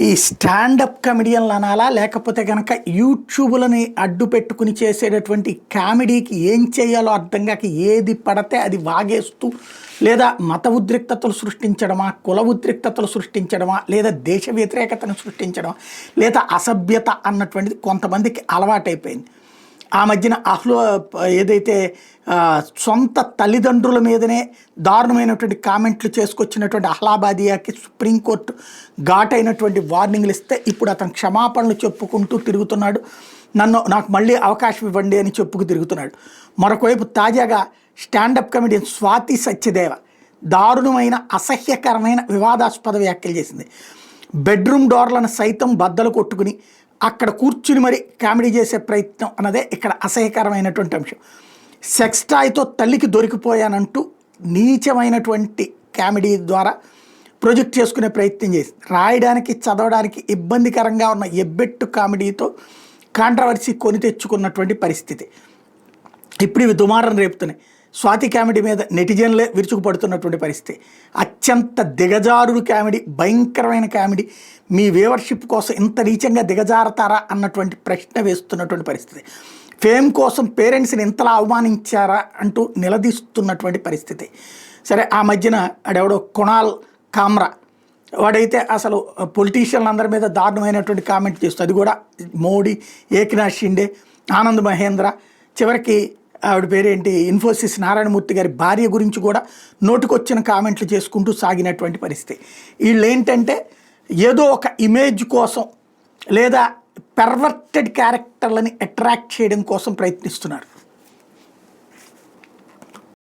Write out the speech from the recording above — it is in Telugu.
ఈ స్టాండప్ కమెడియన్లు అనాలా లేకపోతే కనుక యూట్యూబ్లని అడ్డు పెట్టుకుని చేసేటటువంటి కామెడీకి ఏం చేయాలో అర్థం కాక ఏది పడితే అది వాగేస్తూ లేదా మత ఉద్రిక్తతలు సృష్టించడమా, కుల ఉద్రిక్తతలు సృష్టించడమా, లేదా దేశ వ్యతిరేకతను సృష్టించడమా, లేదా అసభ్యత అన్నటువంటిది కొంతమందికి అలవాటైపోయింది. ఆ మధ్యన ఏదైతే సొంత తల్లిదండ్రుల మీదనే దారుణమైనటువంటి కామెంట్లు చేసుకొచ్చినటువంటి అహ్లాబాదియాకి సుప్రీంకోర్టు ఘాటైనటువంటి వార్నింగ్లు ఇస్తే ఇప్పుడు అతను క్షమాపణలు చెప్పుకుంటూ తిరుగుతున్నాడు. నాకు మళ్ళీ అవకాశం ఇవ్వండి అని చెప్పుకు తిరుగుతున్నాడు. మరొకవైపు తాజాగా స్టాండప్ కమెడియన్ స్వాతి సత్యదేవ దారుణమైన అసహ్యకరమైన వివాదాస్పద వ్యాఖ్యలు చేసింది. బెడ్రూమ్ డోర్లను సైతం బద్దలు కొట్టుకుని అక్కడ కూర్చుని మరి కామెడీ చేసే ప్రయత్నం అన్నదే ఇక్కడ అసహ్యకరమైనటువంటి అంశం. సెక్స్ టాయ్తో తల్లికి దొరికిపోయానంటూ నీచమైనటువంటి కామెడీ ద్వారా ప్రొజెక్ట్ చేసుకునే ప్రయత్నం చేసి రాయడానికి చదవడానికి ఇబ్బందికరంగా ఉన్న ఎబ్బెట్టు కామెడీతో కాంట్రవర్సీ కొని తెచ్చుకున్నటువంటి పరిస్థితి. ఇప్పుడు ఇవి దుమారం రేపుతున్నాయి. స్వాతి కామెడీ మీద నెటిజన్లే విరుచుకుపడుతున్నటువంటి పరిస్థితి. అత్యంత దిగజారుడు కామెడీ, భయంకరమైన కామెడీ. మీ వ్యూవర్షిప్ కోసం ఇంత నీచంగా దిగజారతారా అన్నటువంటి ప్రశ్న వేస్తున్నటువంటి పరిస్థితి. ఫేమ్ కోసం పేరెంట్స్ని ఇంతలా అవమానించారా అంటూ నిలదీస్తున్నటువంటి పరిస్థితి. సరే, ఆ మధ్యన ఆడెవడో కుణాల్ కామ్రా వాడైతే అసలు పొలిటీషియన్లు అందరి మీద దారుణమైనటువంటి కామెంట్ చేస్తుంది. అది కూడా మోడీ, ఏక్నాథ్ షిండే, ఆనంద్ మహేంద్ర, చివరికి ఆవిడ పేరేంటి ఇన్ఫోసిస్ నారాయణమూర్తి గారి భార్య గురించి కూడా నోటికొచ్చిన కామెంట్లు చేసుకుంటూ సాగినటువంటి పరిస్థితి. వీళ్ళు ఏంటంటే ఏదో ఒక ఇమేజ్ కోసం లేదా పెర్వర్టెడ్ క్యారెక్టర్లని అట్రాక్ట్ చేయడం కోసం ప్రయత్నిస్తున్నారు.